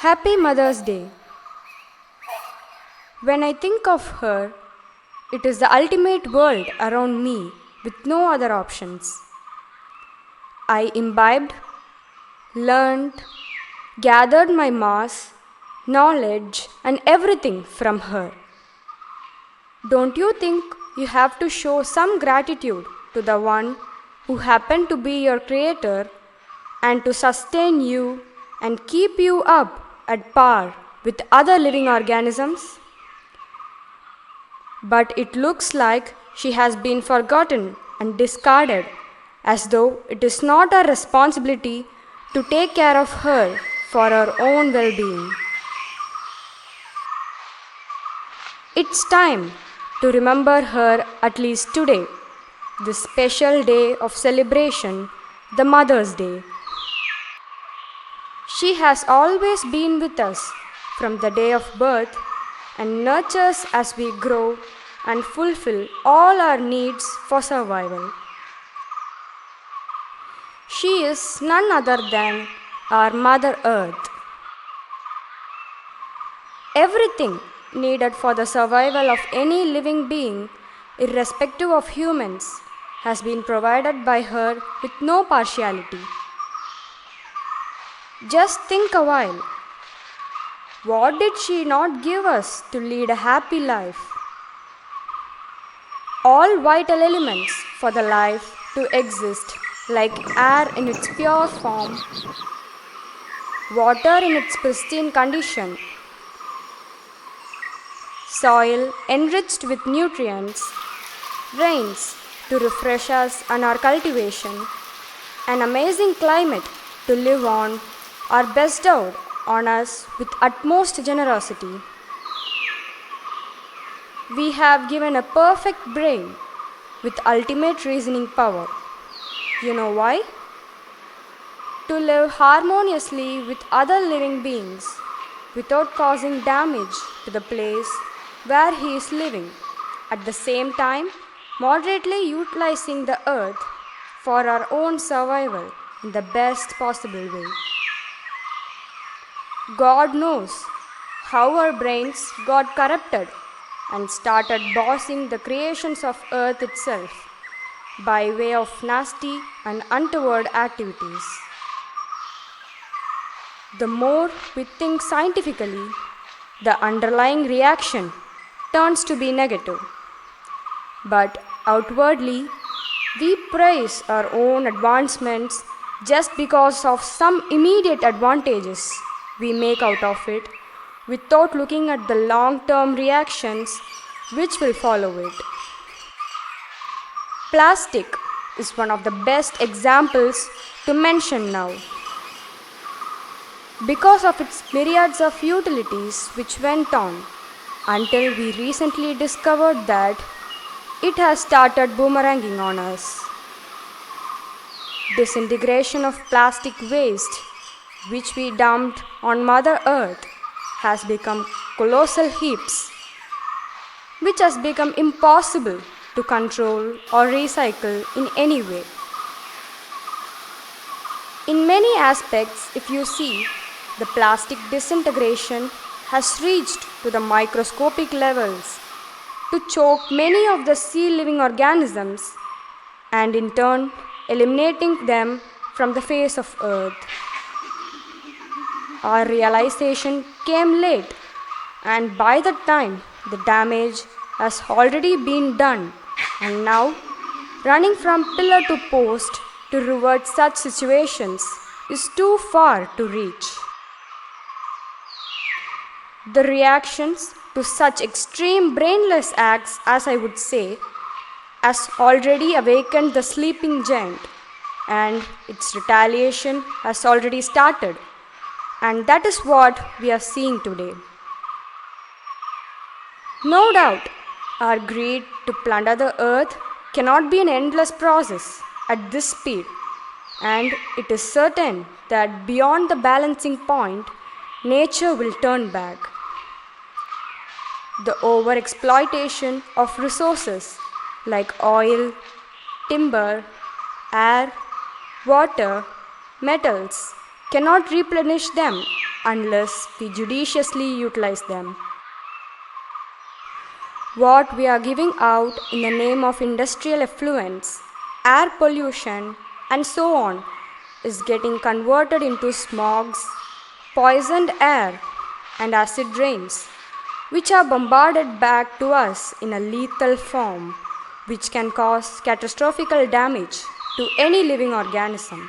Happy Mother's Day. When I think of her, it is the ultimate world around me with no other options. I imbibed, learned, gathered my mass, knowledge, and everything from her. Don't you think you have to show some gratitude to the one who happened to be your creator and to sustain you and keep you up at par with other living organisms? But it looks like she has been forgotten and discarded, as though it is not our responsibility to take care of her for our own well being. It's time to remember her at least today, this special day of celebration, the Mother's Day. She has always been with us from the day of birth and nurtures as we grow and fulfill all our needs for survival. She is none other than our Mother Earth. Everything needed for the survival of any living being, irrespective of humans, has been provided by her with no partiality. Just think a while. What did she not give us to lead a happy life? All vital elements for the life to exist, like air in its pure form, water in its pristine condition, soil enriched with nutrients, rains to refresh us and our cultivation, an amazing climate to live on, are bestowed on us with utmost generosity. We have given a perfect brain with ultimate reasoning power. You know why? To live harmoniously with other living beings without causing damage to the place where he is living, at the same time moderately utilizing the earth for our own survival in the best possible way. God knows how our brains got corrupted and started bossing the creations of earth itself by way of nasty and untoward activities. The more we think scientifically, the underlying reaction turns to be negative. But outwardly, we praise our own advancements just because of some immediate advantages we make out of it, without looking at the long-term reactions which will follow it. Plastic is one of the best examples to mention now. Because of its myriads of utilities which went on, until we recently discovered that it has started boomeranging on us. Disintegration of plastic waste, which we dumped on Mother Earth, has become colossal heaps, which has become impossible to control or recycle in any way. In many aspects, if you see, the plastic disintegration has reached to the microscopic levels to choke many of the sea living organisms and in turn eliminating them from the face of earth. Our realization came late, and by that time the damage has already been done, and now running from pillar to post to revert such situations is too far to reach. The reactions to such extreme brainless acts, as I would say, has already awakened the sleeping giant, and its retaliation has already started. And that is what we are seeing today. No doubt, our greed to plunder the earth cannot be an endless process at this speed, and it is certain that beyond the balancing point, nature will turn back. The overexploitation of resources like oil, timber, air, water, metals cannot replenish them unless we judiciously utilize them. What we are giving out in the name of industrial effluents, air pollution, and so on is getting converted into smogs, poisoned air, and acid rains, which are bombarded back to us in a lethal form, which can cause catastrophic damage to any living organism.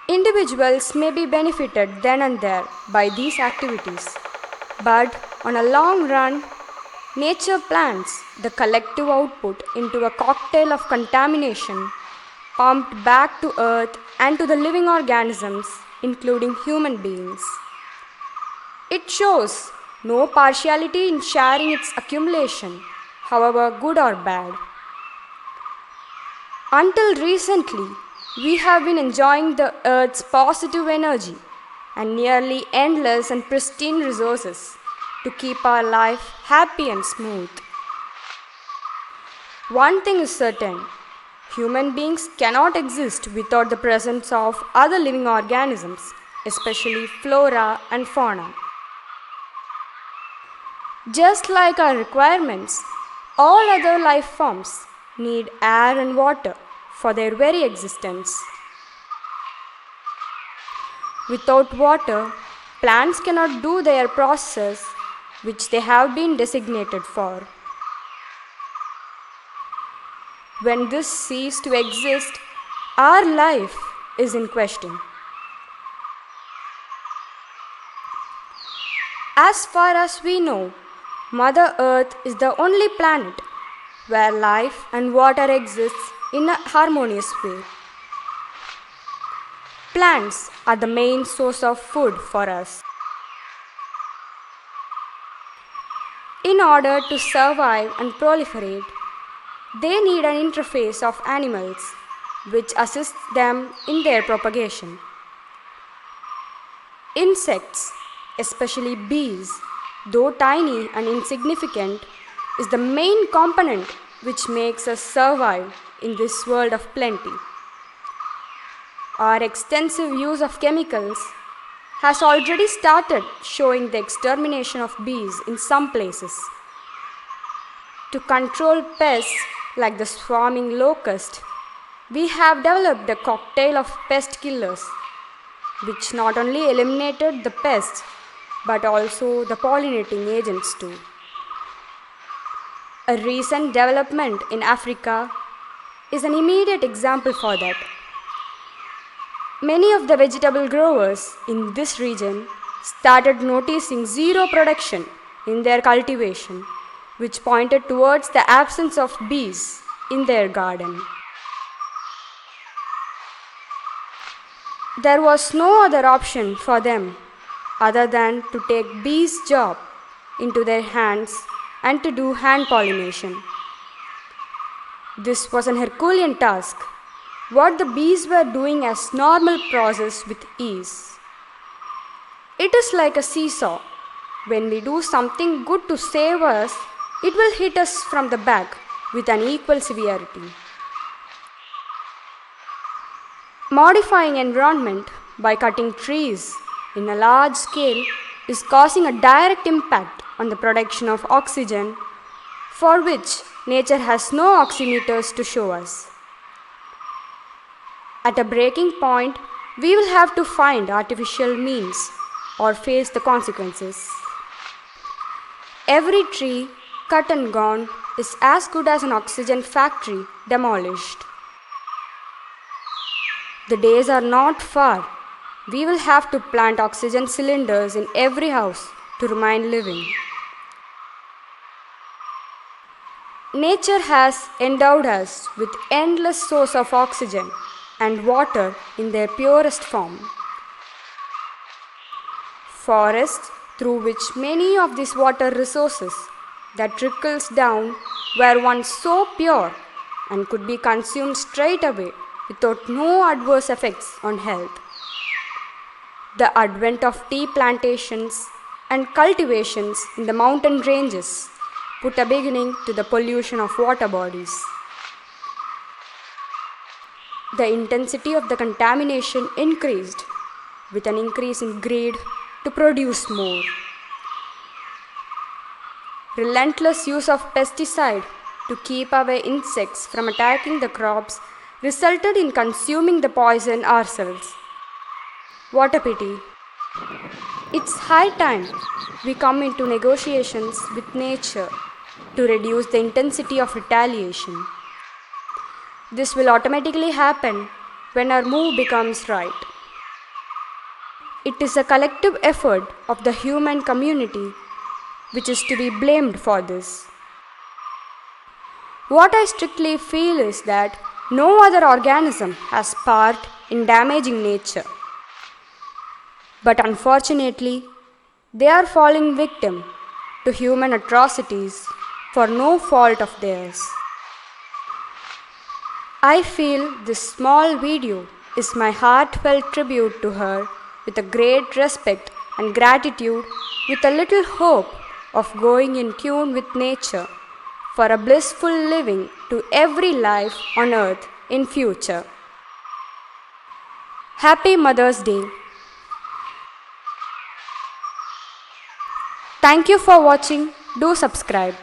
Individuals may be benefited then and there by these activities, but on a long run, nature plants the collective output into a cocktail of contamination pumped back to earth and to the living organisms, including human beings. It shows no partiality in sharing its accumulation, however good or bad. Until recently, we have been enjoying the earth's positive energy and nearly endless and pristine resources to keep our life happy and smooth. One thing is certain: human beings cannot exist without the presence of other living organisms, especially flora and fauna. Just like our requirements, all other life forms need air and water for their very existence. Without water, plants cannot do their process which they have been designated for. When this ceases to exist, our life is in question. As far as we know, Mother Earth is the only planet where life and water exists in a harmonious way. Plants are the main source of food for us. In order to survive and proliferate, they need an interface of animals which assists them in their propagation. Insects, especially bees, though tiny and insignificant, is the main component which makes us survive in this world of plenty. Our extensive use of chemicals has already started showing the extermination of bees in some places. To control pests like the swarming locust, we have developed a cocktail of pest killers, which not only eliminated the pests but also the pollinating agents too. A recent development in Africa is an immediate example for that. Many of the vegetable growers in this region started noticing zero production in their cultivation, which pointed towards the absence of bees in their garden. There was no other option for them other than to take bees' job into their hands and to do hand pollination. This was an Herculean task, what the bees were doing as normal process with ease. It is like a seesaw. When we do something good to save us, it will hit us from the back with an equal severity. Modifying environment by cutting trees in a large scale is causing a direct impact on the production of oxygen, for which nature has no oximeters to show us. At a breaking point, we will have to find artificial means or face the consequences. Every tree cut and gone is as good as an oxygen factory demolished. The days are not far. We will have to plant oxygen cylinders in every house to remain living. Nature has endowed us with endless source of oxygen and water in their purest form. Forests through which many of these water resources that trickles down were once so pure and could be consumed straight away without no adverse effects on health. The advent of tea plantations and cultivations in the mountain ranges put a beginning to the pollution of water bodies. The intensity of the contamination increased with an increase in greed to produce more. Relentless use of pesticide to keep away insects from attacking the crops resulted in consuming the poison ourselves. What a pity. It's high time we come into negotiations with nature to reduce the intensity of retaliation. This will automatically happen when our move becomes right. It is a collective effort of the human community which is to be blamed for this. What I strictly feel is that no other organism has part in damaging nature. But unfortunately, they are falling victim to human atrocities for no fault of theirs. I feel this small video is my heartfelt tribute to her with a great respect and gratitude, with a little hope of going in tune with nature for a blissful living to every life on earth in future. Happy Mother's Day. Thank you for watching. Do subscribe.